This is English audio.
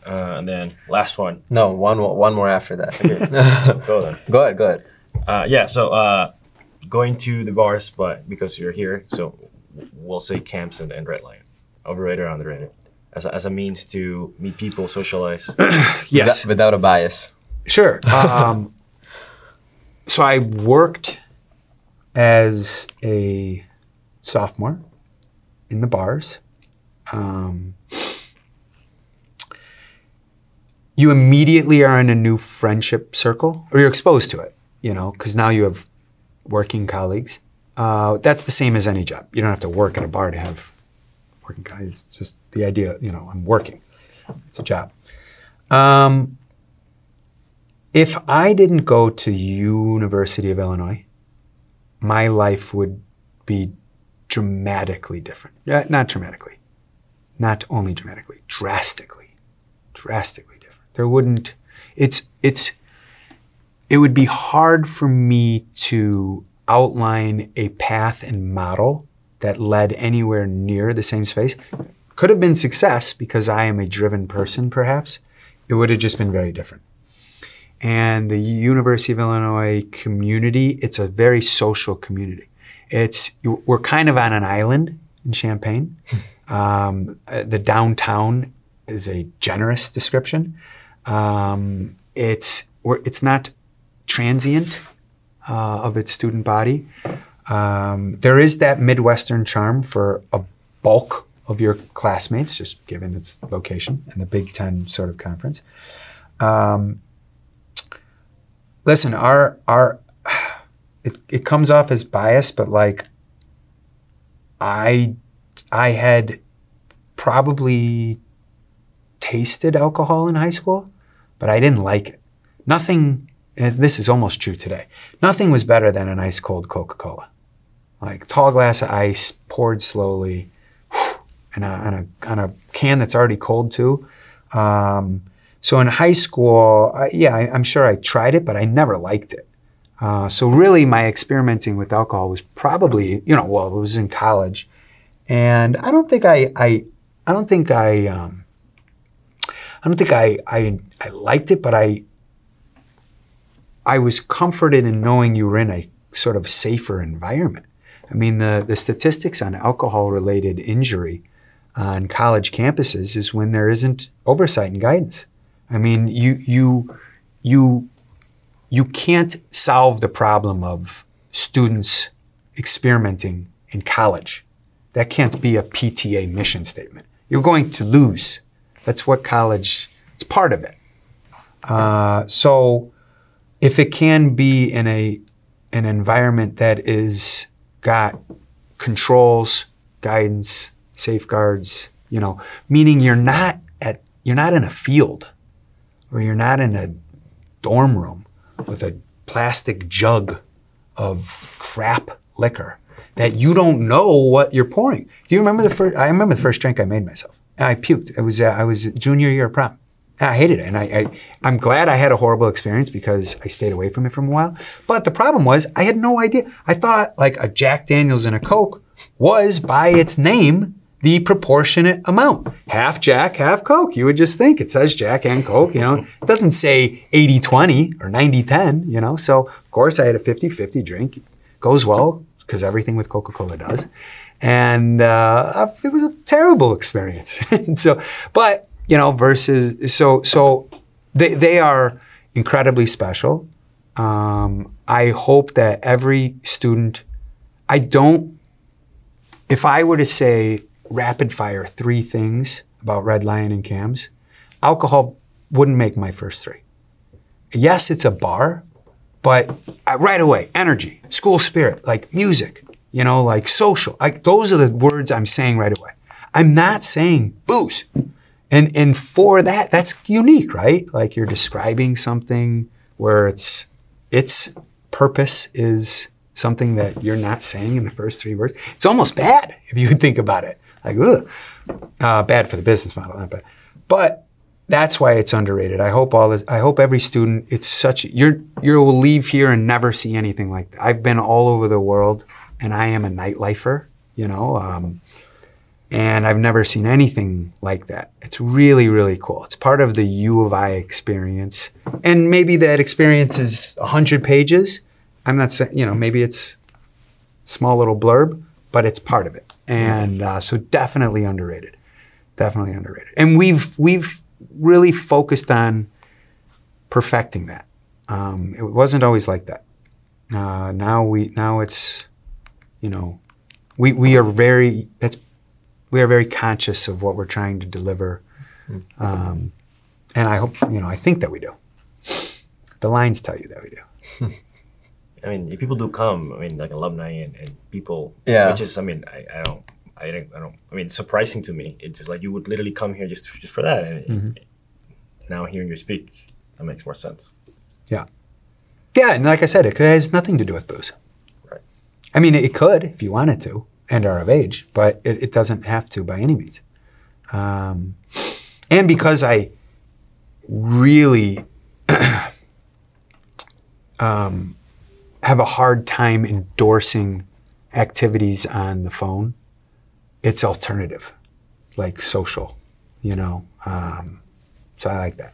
And then last one. No, one more after that. Okay. Go then. Go ahead. Yeah, so going to the bars, but because you're here, so we'll say KAMS and Red Lion. Overrated or underrated? As a means to meet people, socialize. Yes. Without a bias. Sure. So I worked as a sophomore in the bars. You immediately are in a new friendship circle, or you're exposed to it, because now you have working colleagues. That's the same as any job. You don't have to work at a bar to have working colleagues. It's just the idea, I'm working. It's a job. If I didn't go to University of Illinois, my life would be dramatically different. Not dramatically. Not only dramatically. Drastically different. There wouldn't, it would be hard for me to outline a path and model that led anywhere near the same space. Could have been success because I am a driven person, perhaps. It would have just been very different. And the University of Illinois community, it's a very social community. We're kind of on an island in Champaign. The downtown is a generous description. It's not transient of its student body. There is that Midwestern charm for a bulk of your classmates, just given its location and the Big Ten sort of conference. Listen, it comes off as bias, but like I had probably tasted alcohol in high school, but I didn't like it. Nothing, and this is almost true today, nothing was better than an ice cold Coca-Cola. Like tall glass of ice poured slowly, and on a can that's already cold too. So in high school, I'm sure I tried it, but I never liked it. So really my experimenting with alcohol was probably, it was in college. And I don't think I liked it, but I was comforted in knowing you were in a sort of safer environment. I mean, the statistics on alcohol-related injury on college campuses is when there isn't oversight and guidance. I mean, you can't solve the problem of students experimenting in college. That can't be a PTA mission statement. You're going to lose. That's what college, it's part of it. So if it can be in an environment that is got controls, guidance, safeguards, meaning you're not in a field, or you're not in a dorm room with a plastic jug of crap liquor that you don't know what you're pouring. Do you remember I remember the first drink I made myself. And I puked. I was junior year of prom. And I hated it. And I'm glad I had a horrible experience because I stayed away from it for a while. But the problem was I had no idea. I thought like a Jack Daniels and a Coke was, by its name, the proportionate amount. Half Jack, half Coke. You would just think it says Jack and Coke, It doesn't say 80-20 or 90-10, So, of course, I had a 50-50 drink. It goes well because everything with Coca-Cola does. And it was a terrible experience. They are incredibly special. I hope that every student, if I were to say rapid fire 3 things about Red Lion and KAMS, alcohol wouldn't make my first 3. Yes, it's a bar, but right away, energy, school spirit, like music, like social. Those are the words I'm saying right away. I'm not saying booze. And for that, that's unique, right? Like you're describing something where its purpose is something that you're not saying in the first 3 words. It's almost bad if you think about it. Like, bad for the business model, not bad. But that's why it's underrated. I hope every student, you'll leave here and never see anything like that. I've been all over the world, and I am a nightlifer, And I've never seen anything like that. It's really, really cool. It's part of the U of I experience. And maybe that experience is 100 pages. I'm not saying, maybe it's a small little blurb, but it's part of it. And so definitely underrated. Definitely underrated. And we've really focused on perfecting that. It wasn't always like that. Now it's, we are very conscious of what we're trying to deliver. And I hope, I think that we do. The lines tell you that we do. I mean, if people do come, like alumni and people, Yeah. which is, I don't, it's surprising to me. It's just like you would literally come here just for that. And now hearing you speak, that makes more sense. Yeah. Yeah, and like I said, it has nothing to do with booze. Right. I mean, it could if you wanted to and are of age, but it doesn't have to by any means. And because I really have a hard time endorsing activities on the phone, it's alternative, like social, So I like that.